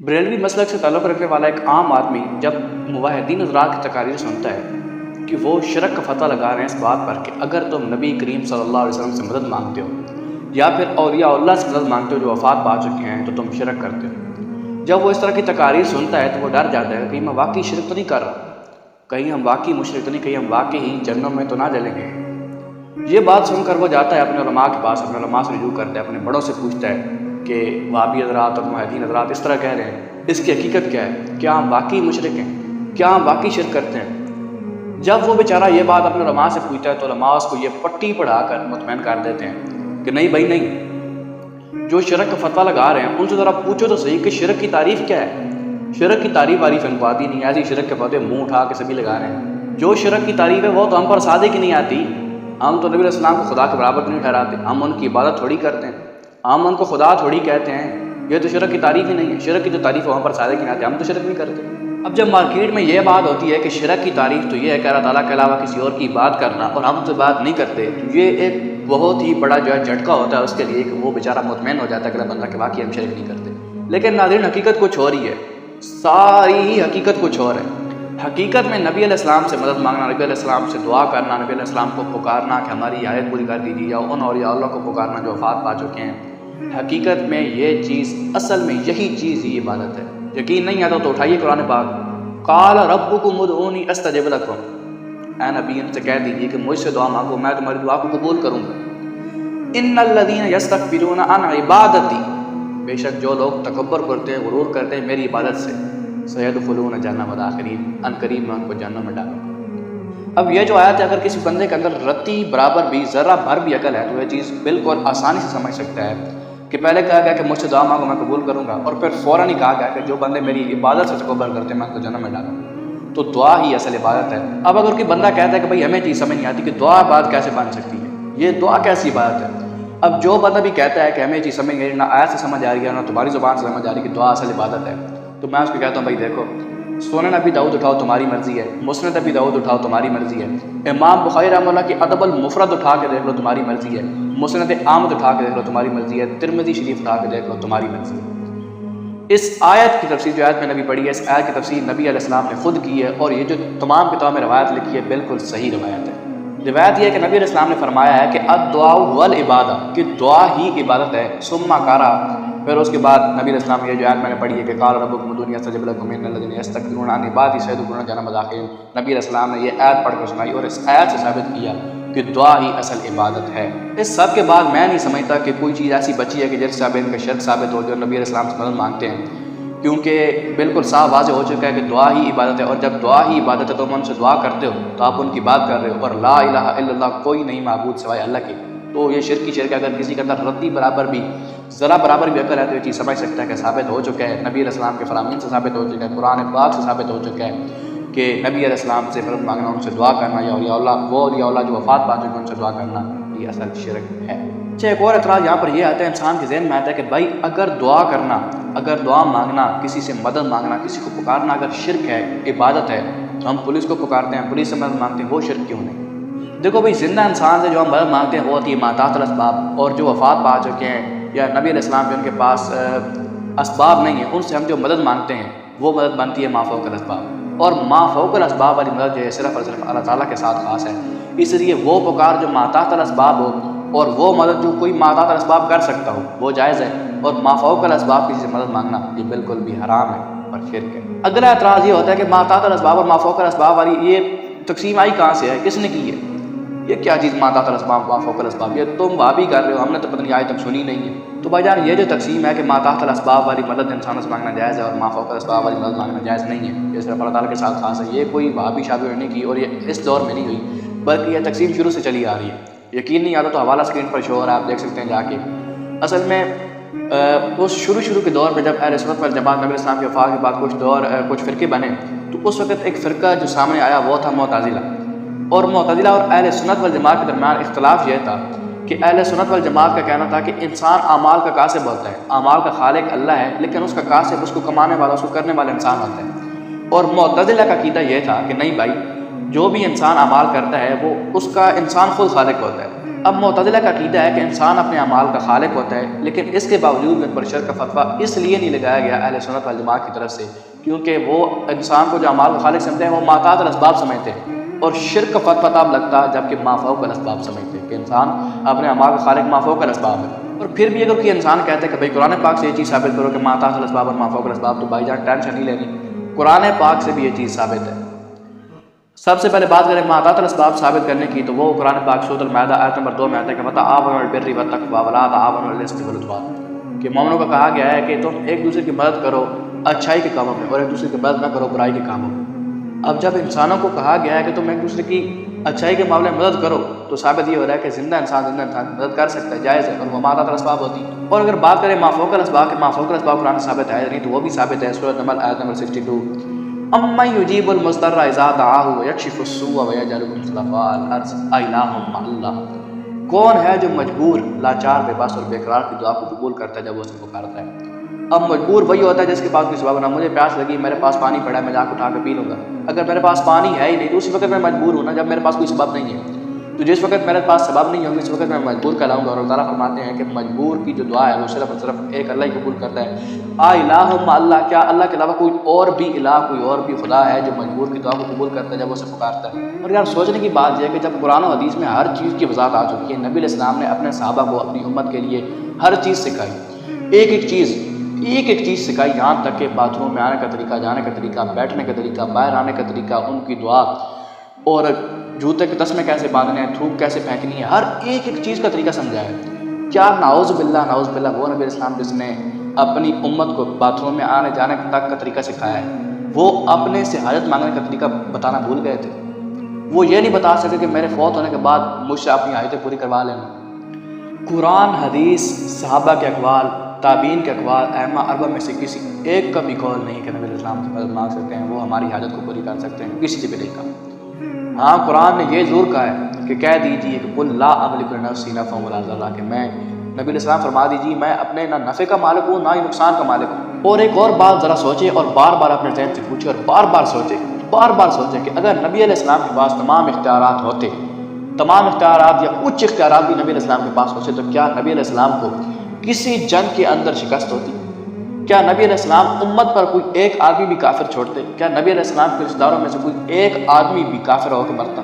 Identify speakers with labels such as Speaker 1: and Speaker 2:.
Speaker 1: بریلوی مسلک سے تعلق رکھنے والا ایک عام آدمی جب موحدین حضرات کی تقاریر سنتا ہے کہ وہ شرک کا فتویٰ لگا رہے ہیں اس بات پر کہ اگر تم نبی کریم صلی اللہ علیہ وسلم سے مدد مانگتے ہو یا پھر اولیاء اللہ سے مدد مانگتے ہو جو وفات پا چکے ہیں تو تم شرک کرتے ہو، جب وہ اس طرح کی تقاریر سنتا ہے تو وہ ڈر جاتا ہے کہ میں واقعی شرک تو نہیں کر رہا، کہیں ہم واقعی مشرک تو نہیں، کہیں ہم واقعی جہنم میں تو نہ جلیں گے۔ یہ بات سن کر وہ جاتا ہے اپنے علماء کے پاس، اپنے علماء سے رجوع کرتا ہے، اپنے بڑوں سے پوچھتا ہے کہ وہابی حضرات اور موحدین حضرات اس طرح کہہ رہے ہیں، اس کی حقیقت کیا ہے؟ کیا ہم واقعی مشرک ہیں؟ کیا ہم واقعی شرک کرتے ہیں؟ جب وہ بیچارہ یہ بات اپنے علماء سے پوچھتا ہے تو علماء اس کو یہ پٹی پڑھا کر مطمئن کر دیتے ہیں کہ نہیں بھائی نہیں، جو شرک کا فتویٰ لگا رہے ہیں ان سے ذرا پوچھو تو صحیح کہ شرک کی تعریف کیا ہے۔ شرک کی تعریف واریف ان کو آتی نہیں، ایسی شرک کے فتوے منہ اٹھا کے سبھی لگا رہے ہیں۔ جو شرک کی تعریف ہے وہ تو ہم پر صادق ہی نہیں آتی، ہم تو نبی علیہ السلام کو خدا کے برابر نہیں ٹھہراتے، ہم ان کی عبادت تھوڑی کرتے ہیں، ہم ان کو خدا تھوڑی کہتے ہیں، یہ تو شرک کی تعریف ہی نہیں ہے، شرک کی جو تعریف ہے وہاں پر صادق نہیں آتے، ہم تو شرک نہیں کرتے۔ اب جب مارکیٹ میں یہ بات ہوتی ہے کہ شرک کی تعریف تو یہ ہے کہ اللہ تعالیٰ کے علاوہ کسی اور کی بات کرنا اور ہم تو بات نہیں کرتے، تو یہ ایک بہت ہی بڑا جو ہے جھٹکا ہوتا ہے اس کے لیے کہ وہ بیچارہ مطمئن ہو جاتا ہے کہ بندہ کہ واقعی ہم شرک نہیں کرتے۔ لیکن ناظرین حقیقت کچھ اور ہی ہے، ساری ہی حقیقت کچھ اور ہے۔ حقیقت میں نبی علیہ السلام سے مدد مانگنا، نبی علیہ السلام سے دعا کرنا، نبی علیہ السلام کو پکارنا کہ ہماری آیت پوری کر دیجیے، یا ان اولیاء اللہ کو پکارنا جو وفات پا چکے ہیں، حقیقت میں یہ چیز اصل میں یہی چیز ہی عبادت ہے۔ یقین نہیں آتا تو اٹھائیے قرآن پاک، قال ربکم ادعونی استجب لکم، اے نبی ان سے کہہ دیجیے کہ مجھ سے دعا مانگو میں تمہاری دعا کو قبول کروں گا۔ ان الذین یستکبرون عن عبادتی، بے شک جو لوگ تکبر کرتے ہیں، غرور کرتے ہیں میری عبادت سے، سیدخلون جہنم داخرین، ان قریب میں ان کو جہنم میں ڈالوں گا۔ اب یہ جو آیت ہے اگر کسی بندے کے اندر رتی برابر بھی ذرہ بھر بھی عقل ہے تو یہ چیز بالکل آسانی سے سمجھ سکتا ہے کہ پہلے کہا گیا کہ مجھ سے دعا مانگو میں قبول کروں گا، اور پھر فوراً ہی کہا گیا کہ جو بندے میری عبادت سے تکبر کرتے ہیں میں ان کو جہنم میں ڈالوں گا، تو دعا ہی اصل عبادت ہے۔ اب اگر کوئی بندہ کہتا ہے کہ بھائی ہمیں چیز سمجھ نہیں آتی کہ دعا عبادت کیسے بن سکتی ہے، یہ دعا کیسی عبادت ہے، اب جو بندہ بھی کہتا ہے کہ ہمیں چیز سمجھ نہیں، نہ آیت سے سمجھ آ رہی ہے نہ تمہاری زبان سے سمجھ آ رہی ہے کہ دعا اصل عبادت ہے، تو میں اس کو کہتا ہوں بھائی دیکھو، سنن ابی داؤد اٹھاؤ تمہاری مرضی ہے، مسند ابی داؤد اٹھاؤ تمہاری مرضی ہے، امام بخاری رحمہ اللہ کی ادب المفرد اٹھا کے دیکھ لو تمہاری مرضی ہے، مسند احمد اٹھا کے دیکھ لو تمہاری مرضی ہے، ترمذی شریف اٹھا کے دیکھ لو تمہاری مرضی ہے۔ اس آیت کی تفسیر جو آیت میں نبی پڑھی ہے، اس آیت کی تفسیر نبی علیہ السلام نے خود کی ہے، اور یہ جو تمام کتابوں میں روایت لکھی ہے بالکل صحیح روایت ہے۔ روایت یہ ہے کہ نبی علیہ السلام نے فرمایا ہے کہ الدعاء والعبادہ، کہ دعا ہی عبادت ہے، ثم قرأ، پھر اس کے بعد نبی علیہ السلام یہ جو آیت میں نے پڑھی ہے کہ قال ربکم ادعونی استجب لکم ان الذین یستکبرون عن عبادتی سیدخلون جہنم داخرین، نبی علیہ السلام نے یہ آیت پڑھ کر سنائی اور اس آیت سے ثابت کیا کہ دعا ہی اصل عبادت ہے۔ اس سب کے بعد میں نہیں سمجھتا کہ کوئی چیز ایسی بچی ہے کہ جس سے اب ان کا شرک ثابت ہو جو نبی علیہ السلام سے مدد مانگتے ہیں، کیونکہ بالکل صاف واضح ہو چکا ہے کہ دعا ہی عبادت ہے، اور جب دعا ہی عبادت ہے تو تم ان سے دعا کرتے ہو تو آپ ان کی بات کر رہے ہو، اور لا الہ الا اللہ کوئی نہیں معبود سوائے اللہ کے، تو یہ شرک کی شرک ہے۔ اگر کسی کے اندر رتی برابر بھی ذرا برابر بھی عقل ہے تو یہ چیز سمجھ سکتا ہے کہ ثابت ہو چکا ہے، نبی علیہ السلام کے فرامین سے ثابت ہو چکا ہے، قرآن پاک سے ثابت ہو چکا ہے کہ نبی علیہ السلام سے مدد مانگنا، ان سے دعا کرنا، یا اولیاء اللہ، وہ اولیاء اللہ جو وفات پا چکے ہیں ان سے دعا کرنا، یہ اصل شرک ہے۔ اچھا ایک اور اعتراض یہاں پر یہ آتا ہے، انسان کے ذہن میں آتا ہے کہ بھائی اگر دعا کرنا، اگر دعا مانگنا، کسی سے مدد مانگنا، کسی کو پکارنا اگر شرک ہے، عبادت ہے، تو ہم پولیس کو پکارتے ہیں، پولیس سے مدد مانگتے ہیں، وہ شرک کیوں نہیں؟ دیکھو بھائی زندہ انسان سے جو ہم مدد مانگتے ہیں وہ ہوتی ہے ماتحت الاسباب، اور جو وفات پا چکے ہیں یا نبی علیہ السلام جو ان کے پاس اسباب نہیں ہیں ان سے ہم جو مدد مانگتے ہیں وہ مدد بنتی ہے ما فوق الاسباب، اور ما فوق الاسباب والی مدد جو ہے صرف اور صرف اللہ تعالیٰ کے ساتھ خاص ہے، اس لیے وہ پکار جو ماتحت الاسباب ہو اور وہ مدد جو کوئی ماتحت الاسباب کر سکتا ہو وہ جائز ہے، اور ما فوق الاسباب کسی سے مدد مانگنا یہ بالکل بھی حرام ہے اور شرک ہے۔ اگلا اعتراض یہ ہوتا ہے کہ ماتحت الاسباب اور ما فوق الاسباب والی یہ تقسیم آئی کہاں سے ہے، کس نے کی ہے؟ یہ کیا چیز ماتحت الاسباب ما فوق الاسباب، یہ تم وہابی کر رہے ہو، ہم نے تو پتہ نہیں آج تک سنی نہیں ہے۔ تو بھائی جان یہ جو تقسیم ہے کہ ماتحت الاسباب والی مدد انسانوں سے مانگنا جائز ہے اور ما فوق الاسباب والی مدد مانگنا جائز نہیں ہے، یہ صرف اللہ تعالیٰ کے ساتھ خاص ہے، یہ کوئی وہابی شابی نے کی اور یہ اس دور میں نہیں ہوئی، بلکہ یہ تقسیم شروع سے چلی آ رہی ہے۔ یقین نہیں آتا تو حوالہ اسکرین پر شو ہو رہا ہے، آپ دیکھ سکتے ہیں جا کے۔ اصل میں اس شروع کے دور میں جب اہل سنت والجماعت نبی السلام کے وفات کے بعد کچھ فرقے بنے، تو اس وقت ایک فرقہ جو سامنے آیا وہ تھا معتزلہ، اور معتزلہ اور اہل سنت والجماعت کے درمیان اختلاف یہ تھا کہ اہل سنت والجماعت کا کہنا تھا کہ انسان اعمال کا کاسب ہوتا ہے، اعمال کا خالق اللہ ہے، لیکن اس کا کاسب، اس کو کمانے والا، اس کو کرنے والا انسان ہوتا ہے۔ اور معتزلہ کا عقیدہ یہ تھا کہ نہیں بھائی، جو بھی انسان اعمال کرتا ہے وہ اس کا انسان خود خالق ہوتا ہے، اب معتزلہ کا عقیدہ ہے کہ انسان اپنے اعمال کا خالق ہوتا ہے، لیکن اس کے باوجود بھی ان پر شرک کا فتویٰ اس لیے نہیں لگایا گیا اہل سنت والجماعت کی طرف سے کیونکہ وہ انسان کو جو اعمال کا خالق سمجھتے ہیں وہ ما تحت الاسباب سمجھتے ہیں، اور شرک کا فتویٰ تب لگتا جبکہ ما فوق الاسباب سمجھتے ہیں کہ انسان اپنے اعمال کا خالق ما فوق الاسباب ہے۔ اور پھر بھی اگر کوئی انسان کہتا ہے کہ بھائی قرآن پاک سے یہ چیز ثابت کرو کہ ما تحت الاسباب اور ما فوق الاسباب، تو بھائی جان ٹینشن نہیں لینی، قرآن پاک سے بھی یہ چیز ثابت ہے۔ سب سے پہلے بات کریں ما تحت الاسباب ثابت کرنے کی، تو وہ قرآن پاک سورۃ المائدہ آیت نمبر 2 میں آتا ہے کہ وتعاونوا علی البر والتقوی ولا تعاونوا علی الاثم والعدوان، کہ مومنوں کو کہا گیا ہے کہ تم ایک دوسرے کی مدد کرو اچھائی کے کاموں میں اور ایک دوسرے کی مدد نہ کرو برائی کے کاموں میں۔ اب جب انسانوں کو کہا گیا ہے کہ تم ایک دوسرے کی اچھائی کے معاملے میں مدد کرو، تو ثابت یہ ہو رہا ہے کہ زندہ انسان مدد کر سکتا ہے، جائز ہے، اور وہ ما تحت الاسباب ہوتی ہے۔ اور اگر بات کریں ما فوق الاسباب کہ ما فوق الاسباب قرآن سے ثابت ہے نہیں، تو وہ بھی ثابت ہے سورۃ نمل آیت نمبر 62، امن یجیب المضطر اذا دعاہ ویکشف السوء ویجعلکم خلفاء الارض االہ مع اللہ، کون ہے جو مجبور، لاچار، بے بس اور بے قرار کی دعا کو قبول کرتا ہے جب وہ اسے پکارتا ہے۔ اب مجبور وہی ہوتا ہے جس کے پاس کوئی سبب نہ، مجھے پیاس لگی، میرے پاس پانی پڑا ہے، میں جا کے اٹھا کے پی لوں گا۔ اگر میرے پاس پانی ہے ہی نہیں تو اسی وقت میں مجبور ہوں نا، جب میرے پاس کوئی سبب نہیں ہے۔ تو جس وقت میرے پاس سبب نہیں ہوگا اس وقت میں مجبور کہلاؤں گا۔ اور اللہ تعالیٰ فرماتے ہیں کہ مجبور کی جو دعا ہے وہ صرف اور صرف ایک اللہ ہی قبول کرتا ہے۔ الہ مع اللہ، کیا اللہ کے علاوہ کوئی اور بھی الہ، کوئی اور بھی خدا ہے جو مجبور کی دعا کو قبول کرتا ہے جب وہ اسے پکارتا ہے؟ اور یار سوچنے کی بات یہ ہے کہ جب قرآن و حدیث میں ہر چیز کی وضاحت آ چکی ہے، نبی علیہ السلام نے اپنے صحابہ کو اپنی امت کے لیے ہر چیز سکھائی، ایک ایک چیز سکھائی، یہاں تک کہ باتھ روم میں آنے کا طریقہ، جانے کا طریقہ، بیٹھنے کا طریقہ، باہر آنے کا طریقہ، ان کی دعا، اور جوتے کے تسمے کیسے باندھنے ہیں، تھوک کیسے پھینکنی ہے، ہر ایک چیز کا طریقہ سمجھایا ہے۔ کیا نعوذ باللہ وہ نبی اسلام جس نے اپنی امت کو باتھ روم میں آنے جانے تک کا طریقہ سکھایا ہے، وہ اپنے سے حاجت مانگنے کا طریقہ بتانا بھول گئے تھے؟ وہ یہ نہیں بتا سکے کہ میرے فوت ہونے کے بعد مجھ سے اپنی حاجتیں پوری کروا لینا۔ قرآن، حدیث، صحابہ کے اقوال، تابعین کے اقوال، ائمہ اربعہ میں سے کسی ایک کا بھی قول نہیں کہ نبی علیہ السلام سے مدد مانگ سکتے ہیں، وہ ہماری حاجت کو پوری کر سکتے ہیں، کسی سے بھی نہیں کہا۔ ہاں قرآن نے یہ ضرور کہا ہے کہ کہہ دیجیے کہ قل لا املک لنفسی نفعا ولا ضرا، کہ میں نبی علیہ السلام فرما دیجیے میں اپنے نہ نفع کا مالک ہوں نہ ہی نقصان کا مالک ہوں۔ اور ایک اور بات ذرا سوچے اور بار بار اپنے ذہن سے پوچھے اور بار بار سوچے کہ اگر نبی علیہ السلام کے پاس تمام اختیارات ہوتے، تمام اختیارات یا کچھ اختیارات بھی نبی علیہ السلام کے پاس ہوتے، تو کیا نبی علیہ السلام کو کسی جنگ کے اندر شکست ہوتی؟ کیا نبی علیہ السلام امت پر کوئی ایک آدمی بھی کافر چھوڑتے؟ کیا نبی علیہ السلام کے رشتہ داروں میں سے کوئی ایک آدمی بھی کافر ہو کے مرتا؟